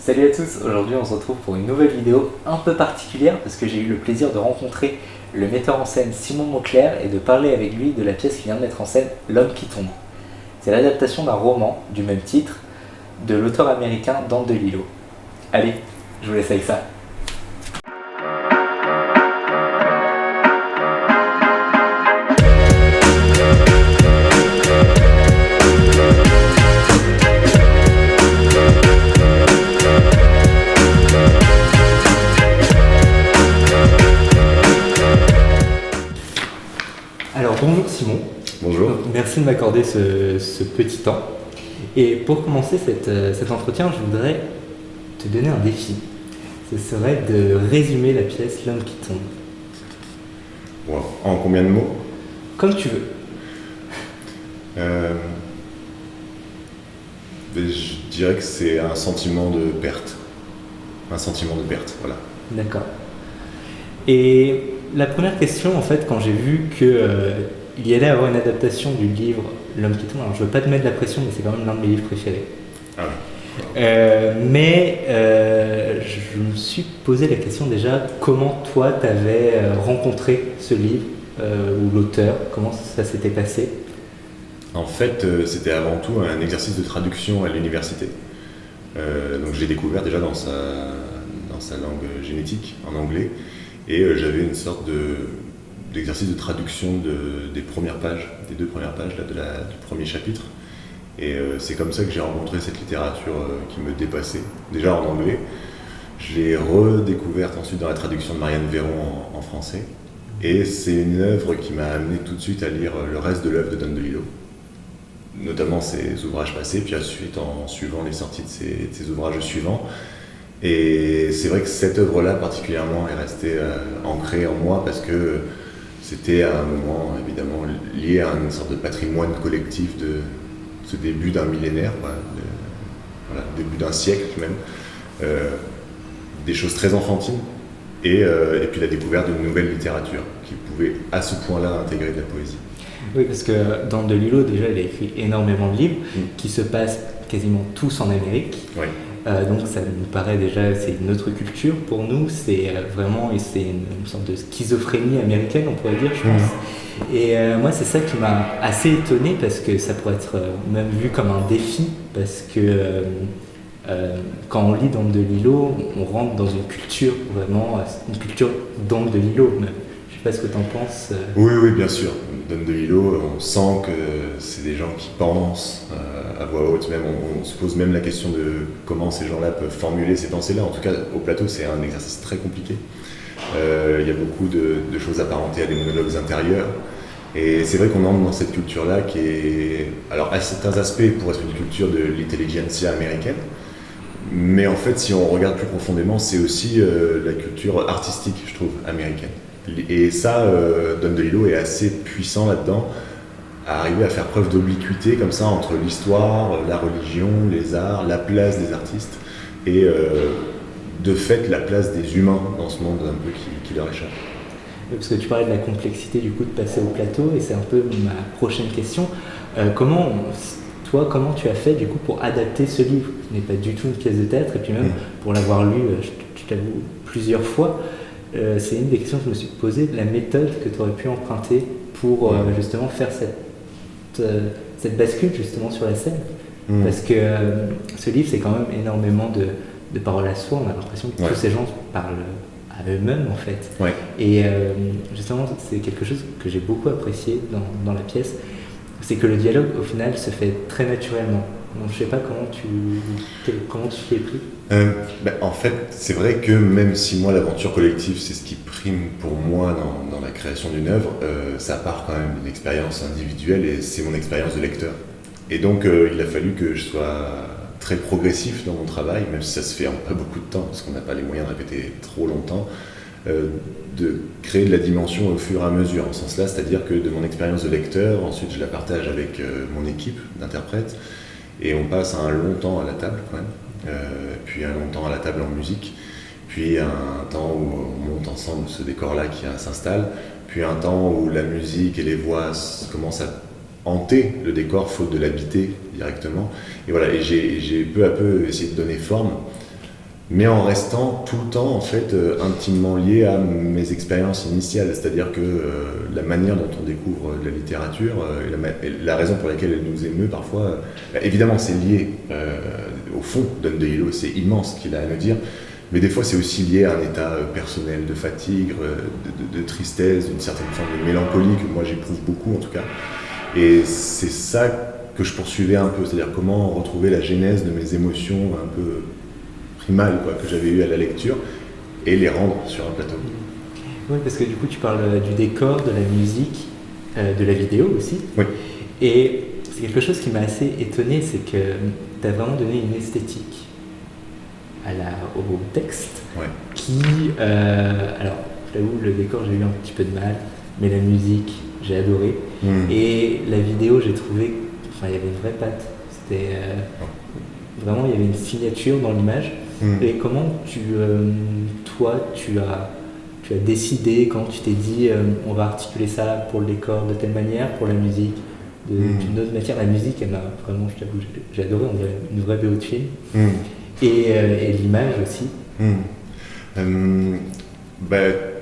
Salut à tous, aujourd'hui on se retrouve pour une nouvelle vidéo un peu particulière parce que j'ai eu le plaisir de rencontrer le metteur en scène Simon Mauclair et de parler avec lui de la pièce qui vient de mettre en scène L'Homme qui tombe. C'est l'adaptation d'un roman du même titre de l'auteur américain Dante DeLillo. Allez, je vous laisse avec ça. Alors bonjour Simon. Bonjour. Donc, merci de m'accorder ce petit temps. Et pour commencer cet entretien, je voudrais te donner un défi. Ce serait de résumer la pièce L'Homme qui tombe. Wow. En combien de mots? Comme tu veux. Je dirais que c'est un sentiment de perte. Un sentiment de perte, voilà. D'accord. Et la première question, en fait, quand j'ai vu qu'il y allait avoir une adaptation du livre L'Homme qui tombe, alors je veux pas te mettre la pression, mais c'est quand même l'un de mes livres préférés. Ah oui. Je me suis posé la question déjà, comment toi t'avais rencontré ce livre ou l'auteur, comment ça s'était passé? En fait, c'était avant tout un exercice de traduction à l'université. Donc je l'ai découvert déjà dans sa langue génétique, en anglais, et j'avais une sorte d'exercice de traduction des premières pages, des 2 premières pages là, du premier chapitre. Et c'est comme ça que j'ai rencontré cette littérature qui me dépassait, déjà en anglais. Je l'ai redécouverte ensuite dans la traduction de Marianne Véron en français. Et c'est une œuvre qui m'a amené tout de suite à lire le reste de l'œuvre de Dante DeLillo, notamment ses ouvrages passés, puis ensuite en suivant les sorties de ses ouvrages suivants. Et c'est vrai que cette œuvre-là particulièrement est restée ancrée en moi parce que c'était à un moment évidemment lié à une sorte de patrimoine collectif de ce début d'un millénaire, début d'un siècle même, des choses très enfantines et puis la découverte d'une nouvelle littérature qui pouvait à ce point-là intégrer de la poésie. Oui, parce que Dante DeLillo, déjà, il a écrit énormément de livres qui se passent quasiment tous en Amérique. Oui. Donc ça nous paraît déjà, c'est une autre culture pour nous, c'est une sorte de schizophrénie américaine, on pourrait dire, je pense. Et moi, c'est ça qui m'a assez étonné parce que ça pourrait être même vu comme un défi, parce que quand on lit Dante DeLillo, on rentre dans une culture vraiment, une culture Dante DeLillo même. Je sais pas ce que tu en penses. Oui, bien sûr. Dante DeLillo, on sent que c'est des gens qui pensent à voix haute. Même, on se pose même la question de comment ces gens-là peuvent formuler ces pensées-là. En tout cas, au plateau, c'est un exercice très compliqué. Il y a beaucoup de choses apparentées à des monologues intérieurs. Et c'est vrai qu'on entre dans cette culture-là qui est, alors à certains aspects, pour être une culture de l'intelligentsia américaine. Mais en fait, si on regarde plus profondément, c'est aussi la culture artistique, je trouve, américaine. Et ça, Dante DeLillo est assez puissant là-dedans, à arriver à faire preuve d'obliquité comme ça entre l'histoire, la religion, les arts, la place des artistes et de fait la place des humains dans ce monde un peu qui leur échappe. Parce que tu parlais de la complexité du coup de passer au plateau et c'est un peu ma prochaine question. Comment tu as fait du coup pour adapter ce livre qui n'est pas du tout une pièce de théâtre et puis même pour l'avoir lu, je t'avoue, plusieurs fois. C'est une des questions que je me suis posée, la méthode que tu aurais pu emprunter pour justement faire cette bascule justement sur la scène. Parce que ce livre, c'est quand même énormément de paroles à soi. On a l'impression que tous ces gens parlent à eux-mêmes en fait. Ouais. Et justement, c'est quelque chose que j'ai beaucoup apprécié dans la pièce. C'est que le dialogue, au final, se fait très naturellement. Donc, je ne sais pas comment tu t'y es pris. En fait, c'est vrai que même si moi, l'aventure collective, c'est ce qui prime pour moi dans la création d'une œuvre, ça part quand même d'une expérience individuelle et c'est mon expérience de lecteur. Et donc, il a fallu que je sois très progressif dans mon travail, même si ça se fait en pas beaucoup de temps, parce qu'on n'a pas les moyens de répéter trop longtemps, de créer de la dimension au fur et à mesure, en ce sens-là, c'est-à-dire que de mon expérience de lecteur, ensuite je la partage avec mon équipe d'interprètes, et on passe un long temps à la table quand même, puis un long temps à la table en musique, puis un temps où on monte ensemble ce décor-là qui s'installe, puis un temps où la musique et les voix commencent à hanter le décor faute de l'habiter directement. Et voilà, et j'ai peu à peu essayé de donner forme mais en restant tout le temps en fait intimement lié à mes expériences initiales, c'est-à-dire que la manière dont on découvre de la littérature, et la raison pour laquelle elle nous émeut parfois, évidemment c'est lié au fond d'Anne de Hilo, c'est immense ce qu'il a à nous dire, mais des fois c'est aussi lié à un état personnel de fatigue, de tristesse, d'une certaine forme de mélancolie que moi j'éprouve beaucoup en tout cas, et c'est ça que je poursuivais un peu, c'est-à-dire comment retrouver la genèse de mes émotions un peu primales quoi, que j'avais eues à la lecture et les rendre sur un plateau. Oui, parce que du coup tu parles du décor, de la musique, de la vidéo aussi. Oui. Et c'est quelque chose qui m'a assez étonné, c'est que tu as vraiment donné une esthétique au texte Ouais. qui, alors je t'avoue, le décor j'ai eu un petit peu de mal, mais la musique j'ai adoré. Et la vidéo j'ai trouvé, enfin il y avait une vraie patte, c'était vraiment il y avait une signature dans l'image. Et comment toi tu as décidé, quand tu t'es dit on va articuler ça pour le décor de telle manière, pour la musique d'une autre matière. La musique elle m'a vraiment, je t'avoue, j'ai adoré, on dirait une vraie BO de film. Et l'image aussi.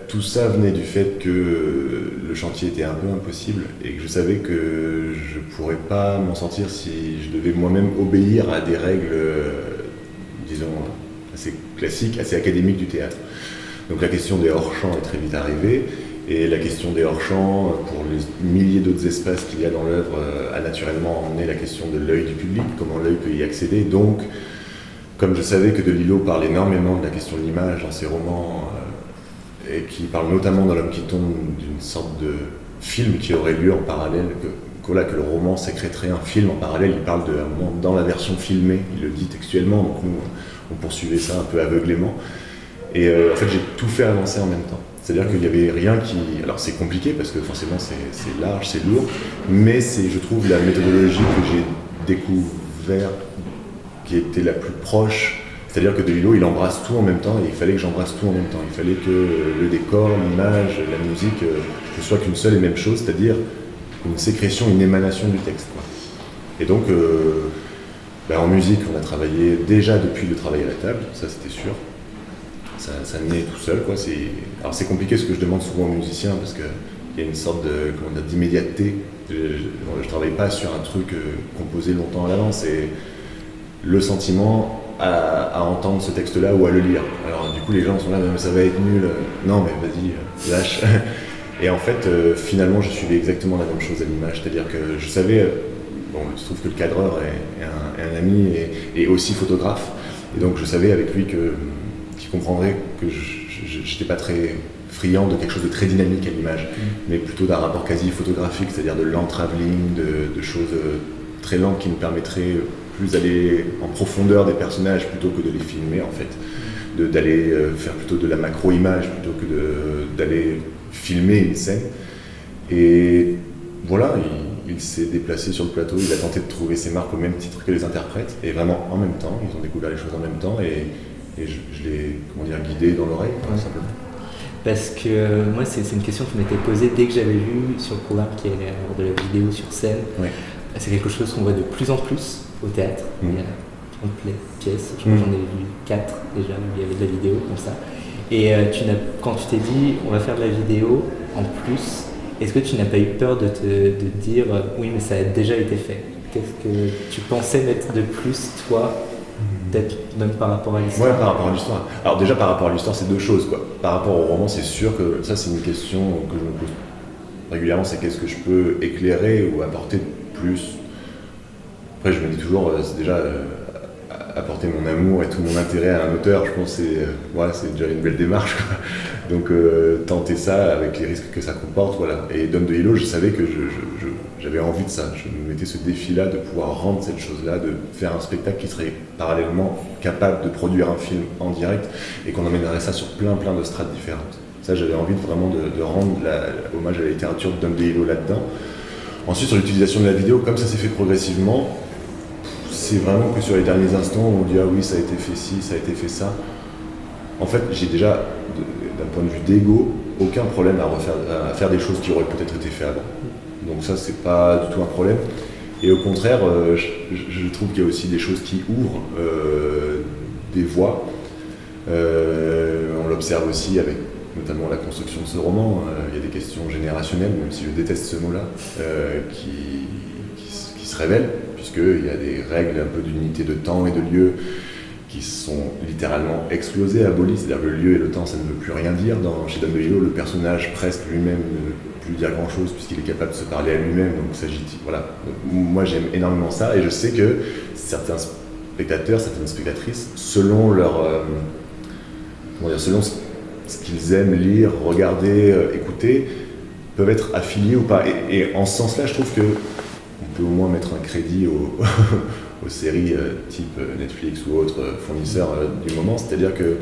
Tout ça venait du fait que le chantier était un peu impossible et que je savais que je pourrais pas m'en sortir si je devais moi-même obéir à des règles, disons, assez classiques, assez académiques du théâtre. Donc la question des hors-champs est très vite arrivée, et la question des hors-champs, pour les milliers d'autres espaces qu'il y a dans l'œuvre, a naturellement emmené la question de l'œil du public, comment l'œil peut y accéder. Donc, comme je savais que de Lillo parle énormément de la question de l'image dans ses romans, et qui parle notamment dans L'homme qui tombe d'une sorte de film qui aurait lieu en parallèle, que le roman sécréterait un film en parallèle, il parle dans la version filmée, il le dit textuellement, donc nous on poursuivait ça un peu aveuglément. Et en fait j'ai tout fait avancer en même temps. C'est-à-dire qu'il n'y avait rien qui... Alors c'est compliqué parce que forcément c'est large, c'est lourd, mais c'est, je trouve, la méthodologie que j'ai découvert qui était la plus proche. C'est-à-dire que de Lillo, il embrasse tout en même temps, et il fallait que j'embrasse tout en même temps. Il fallait que le décor, l'image, la musique, ne soit qu'une seule et même chose, c'est-à-dire une sécrétion, une émanation du texte, quoi. Et donc, en musique, on a travaillé déjà depuis le travail à la table, ça c'était sûr. Ça naît tout seul, quoi. Alors c'est compliqué ce que je demande souvent aux musiciens, parce qu'il y a une sorte d'immédiateté. Je ne travaille pas sur un truc composé longtemps à l'avance, et le sentiment à entendre ce texte-là ou à le lire. Alors du coup les gens sont là, mais ça va être nul. Non mais vas-y, lâche. Et en fait, finalement, je suivais exactement la même chose à l'image, c'est-à-dire que je savais, il se trouve que le cadreur est un ami et aussi photographe, et donc je savais avec lui qu'il comprendrait que je n'étais pas très friand de quelque chose de très dynamique à l'image, mais plutôt d'un rapport quasi photographique, c'est-à-dire de lent travelling, de choses très lentes qui me permettraient plus d'aller en profondeur des personnages plutôt que de les filmer en fait, d'aller faire plutôt de la macro-image plutôt que d'aller filmer une scène. Et voilà, il s'est déplacé sur le plateau, il a tenté de trouver ses marques au même titre que les interprètes, et vraiment en même temps, ils ont découvert les choses en même temps, et je l'ai, guidé dans l'oreille, simplement. Parce que moi, c'est une question qui m'était posée dès que j'avais vu sur le programme qui allait avoir de la vidéo sur scène. Ouais. C'est quelque chose qu'on voit de plus en plus au théâtre. Il y a 30 pièces, je crois que j'en ai vu 4 déjà, où il y avait de la vidéo comme ça. Et quand tu t'es dit on va faire de la vidéo en plus, est-ce que tu n'as pas eu peur de dire oui mais ça a déjà été fait? Qu'est-ce que tu pensais mettre de plus toi, peut-être même par rapport à l'histoire? Ouais, par rapport à l'histoire. Alors déjà par rapport à l'histoire c'est deux choses quoi. Par rapport au roman c'est sûr que ça c'est une question que je me pose régulièrement, c'est qu'est-ce que je peux éclairer ou apporter de plus. Après je me dis toujours c'est déjà apporter mon amour et tout mon intérêt à un auteur, je pense que c'est déjà une belle démarche quoi. Donc tenter ça avec les risques que ça comporte, voilà. Et Don de Hilo, je savais que j'avais envie de ça, je me mettais ce défi-là de pouvoir rendre cette chose-là, de faire un spectacle qui serait parallèlement capable de produire un film en direct et qu'on emmènerait ça sur plein de strates différentes. Ça j'avais envie vraiment de rendre hommage à la littérature de Don de Hilo là-dedans. Ensuite sur l'utilisation de la vidéo, comme ça s'est fait progressivement, c'est vraiment que sur les derniers instants où on dit ah oui ça a été fait ci, ça a été fait ça. En fait j'ai déjà, d'un point de vue d'ego, aucun problème à faire des choses qui auraient peut-être été faites avant. Donc ça c'est pas du tout un problème. Et au contraire, je trouve qu'il y a aussi des choses qui ouvrent des voies. On l'observe aussi avec notamment la construction de ce roman. Il y a des questions générationnelles, même si je déteste ce mot-là, qui se révèlent, puisqu'il y a des règles un peu d'unité de temps et de lieu qui sont littéralement explosées, abolies. C'est-à-dire que le lieu et le temps, ça ne veut plus rien dire. Chez Don DeLillo, le personnage presque lui-même ne veut plus dire grand-chose puisqu'il est capable de se parler à lui-même. Donc voilà. Moi, j'aime énormément ça et je sais que certains spectateurs, certaines spectatrices, selon selon ce qu'ils aiment lire, regarder, écouter, peuvent être affiliés ou pas. Et en ce sens-là, je trouve que on peut au moins mettre un crédit aux séries type Netflix ou autres fournisseurs du moment. C'est-à-dire que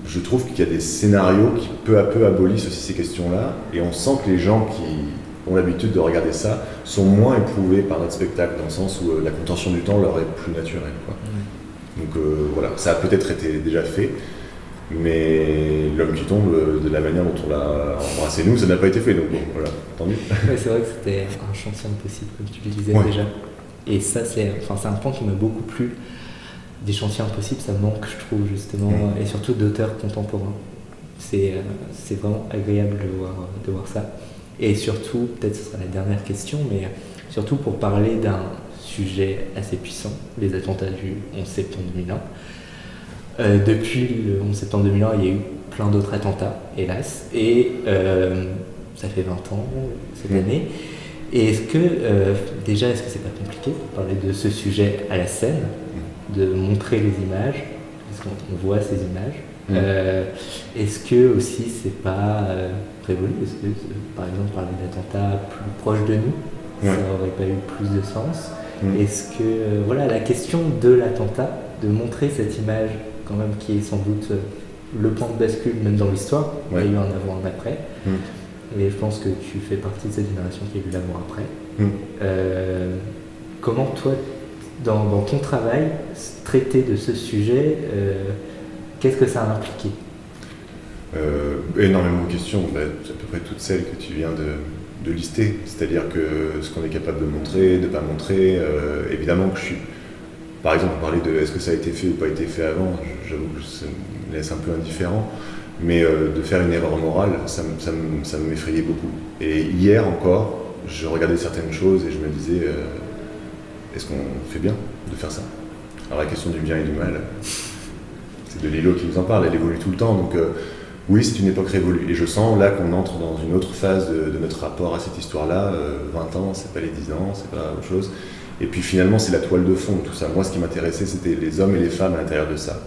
je trouve qu'il y a des scénarios qui peu à peu abolissent aussi ces questions-là, et on sent que les gens qui ont l'habitude de regarder ça sont moins éprouvés par notre spectacle, dans le sens où la contention du temps leur est plus naturelle, quoi. Donc voilà, ça a peut-être été déjà fait, mais L'homme qui tombe, de la manière dont on l'a embrassé nous, ça n'a pas été fait, donc bon, voilà, tant mieux. Ouais, c'est vrai que c'était un chantier impossible, comme tu le disais déjà. Et ça, c'est un point qui m'a beaucoup plu. Des chantiers impossibles, ça manque, je trouve, justement, et surtout d'auteurs contemporains. C'est vraiment agréable de voir ça. Et surtout, peut-être ce sera la dernière question, mais surtout pour parler d'un sujet assez puissant, les attentats du 11 septembre 2001. Depuis le 11 septembre 2001, il y a eu plein d'autres attentats, hélas, et ça fait 20 ans cette année. Et est-ce que c'est pas compliqué de parler de ce sujet à la scène, de montrer les images, parce qu'on voit ces images. Est-ce que aussi c'est pas prévolu? Est-ce que par exemple parler d'attentats plus proches de nous, ça aurait pas eu plus de sens? Est-ce que la question de l'attentat, de montrer cette image quand même qui est sans doute le point de bascule même dans l'histoire, il y a eu un avant, un après. Et je pense que tu fais partie de cette génération qui a eu l'avant-après. Comment toi, dans ton travail, traiter de ce sujet, qu'est-ce que ça a impliqué? Énormément de questions, à peu près toutes celles que tu viens de lister. C'est-à-dire que ce qu'on est capable de montrer, de ne pas montrer, évidemment que je suis... Par exemple, parler de est-ce que ça a été fait ou pas été fait avant, j'avoue que ça me laisse un peu indifférent. Mais de faire une erreur morale, ça m'effrayait beaucoup. Et hier encore, je regardais certaines choses et je me disais, est-ce qu'on fait bien de faire ça? Alors la question du bien et du mal, c'est de Lillo qui nous en parle, elle évolue tout le temps. Donc oui, c'est une époque révolue. Et je sens là qu'on entre dans une autre phase de notre rapport à cette histoire-là. 20 ans, c'est pas les 10 ans, c'est pas autre chose. Et puis finalement, c'est la toile de fond de tout ça. Moi, ce qui m'intéressait, c'était les hommes et les femmes à l'intérieur de ça.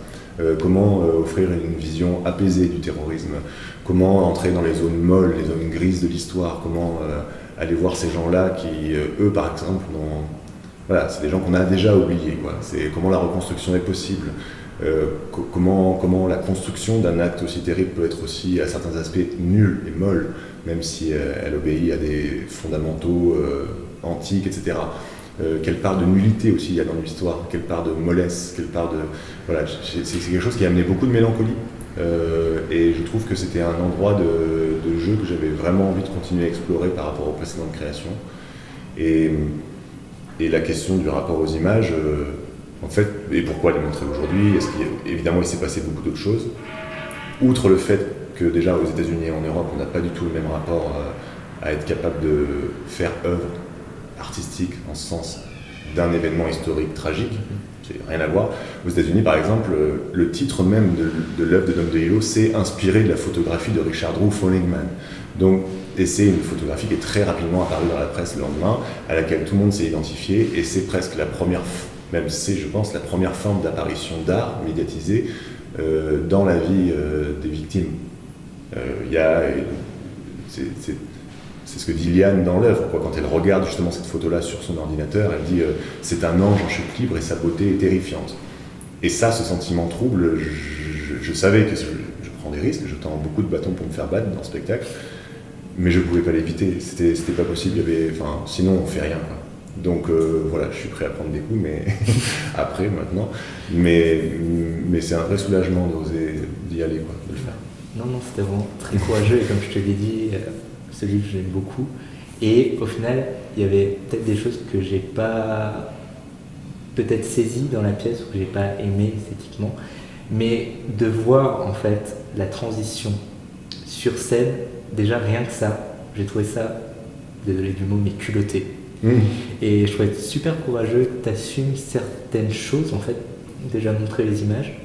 Comment offrir une vision apaisée du terrorisme, comment entrer dans les zones molles, les zones grises de l'histoire, comment aller voir ces gens-là qui, eux par exemple, c'est des gens qu'on a déjà oubliés, quoi. C'est comment la reconstruction est possible, comment la construction d'un acte aussi terrible peut être aussi à certains aspects nulle et molle, même si elle obéit à des fondamentaux antiques, etc. Quelle part de nullité aussi il y a dans l'histoire, quelle part de mollesse, quelle part de... Voilà, c'est quelque chose qui a amené beaucoup de mélancolie. Et je trouve que c'était un endroit de jeu que j'avais vraiment envie de continuer à explorer par rapport aux précédentes créations. Et la question du rapport aux images, en fait, et pourquoi les montrer aujourd'hui? Évidemment, il s'est passé beaucoup d'autres choses. Outre le fait que déjà aux États-Unis et en Europe, on n'a pas du tout le même rapport à être capable de faire œuvre artistique en ce sens d'un événement historique tragique, qui n'a rien à voir. Aux États-Unis, par exemple, le titre même de l'œuvre de Don DeLillo, c'est inspiré de la photographie de Richard Drew, Falling Man. Donc, et c'est une photographie qui est très rapidement apparue dans la presse le lendemain, à laquelle tout le monde s'est identifié, et c'est presque la première, même c'est, je pense, la première forme d'apparition d'art médiatisé dans la vie des victimes. C'est ce que dit Liane dans l'œuvre, quand elle regarde justement cette photo-là sur son ordinateur, elle dit c'est un ange en chute libre et sa beauté est terrifiante. Et ça, ce sentiment trouble, je savais que je prends des risques, je tends beaucoup de bâtons pour me faire battre dans le spectacle, mais je ne pouvais pas l'éviter, c'était pas possible, sinon on fait rien, quoi. Donc voilà, je suis prêt à prendre des coups, mais après, maintenant, mais c'est un vrai soulagement d'y aller, quoi, de le faire. Non, c'était vraiment très courageux, et comme je te l'ai dit, ce livre j'aime beaucoup, et au final il y avait peut-être des choses que j'ai pas peut-être saisies dans la pièce ou que j'ai pas aimé esthétiquement, Mais de voir en fait la transition sur scène, déjà rien que ça, j'ai trouvé ça, désolé du mot, mais culotté. Et je trouvais super courageux que tu assumes certaines choses, en fait, déjà montrer les images,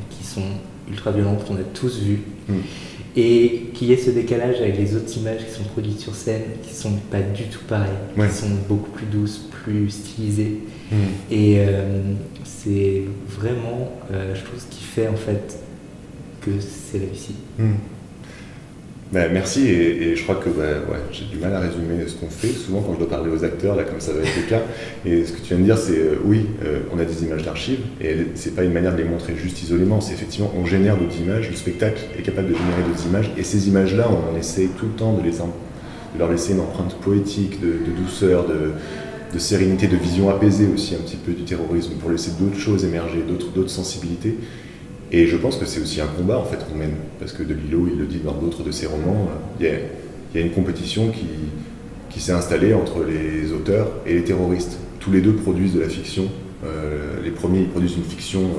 qui sont ultra violentes, qu'on a tous vues, et qu'il y ait ce décalage avec les autres images qui sont produites sur scène, qui sont pas du tout pareilles, qui sont beaucoup plus douces, plus stylisées. Et c'est vraiment, je trouve, ce qui fait en fait que c'est réussi. Merci, et je crois que j'ai du mal à résumer ce qu'on fait. Souvent quand je dois parler aux acteurs, là comme ça va être le cas, et ce que tu viens de dire c'est on a des images d'archives, et c'est pas une manière de les montrer juste isolément, c'est effectivement on génère d'autres images, le spectacle est capable de générer d'autres images, et ces images-là on essaye tout le temps de leur laisser une empreinte poétique, de douceur, de sérénité, de vision apaisée aussi un petit peu du terrorisme, pour laisser d'autres choses émerger, d'autres sensibilités. Et je pense que c'est aussi un combat en fait qu'on mène, parce que De Lillo, il le dit dans d'autres de ses romans, il y a une compétition qui s'est installée entre les auteurs et les terroristes. Tous les deux produisent de la fiction. Les premiers, ils produisent une fiction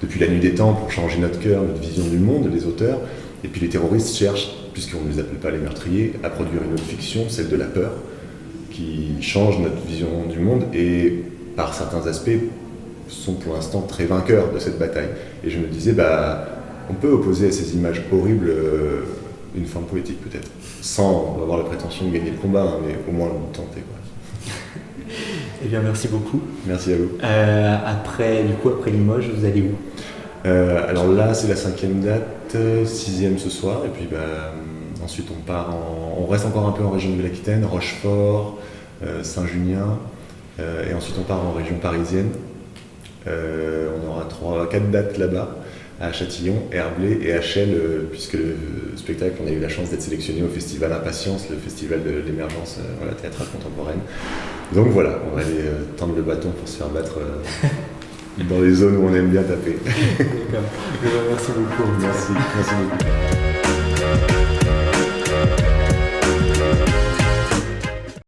depuis la nuit des temps pour changer notre cœur, notre vision du monde, les auteurs. Et puis les terroristes cherchent, puisqu'on ne les appelle pas les meurtriers, à produire une autre fiction, celle de la peur, qui change notre vision du monde et par certains aspects sont pour l'instant très vainqueurs de cette bataille. Et je me disais, on peut opposer à ces images horribles une forme poétique peut-être, sans avoir la prétention de gagner le combat, mais au moins le tenter. Eh bien, merci beaucoup. Merci à vous. Après Limoges, vous allez où? Alors là, c'est la 5e date, 6e ce soir, et puis ensuite on reste encore un peu en région de l'Aquitaine, Rochefort, Saint-Junien, et ensuite on part en région parisienne. On aura 4 dates là-bas, à Châtillon, Herblay et à Chelles, puisque le spectacle, on a eu la chance d'être sélectionné au festival Impatience, le festival de l'émergence théâtrale contemporaine. Donc voilà, on va aller tendre le bâton pour se faire battre dans les zones où on aime bien taper. D'accord. Merci beaucoup. Merci beaucoup.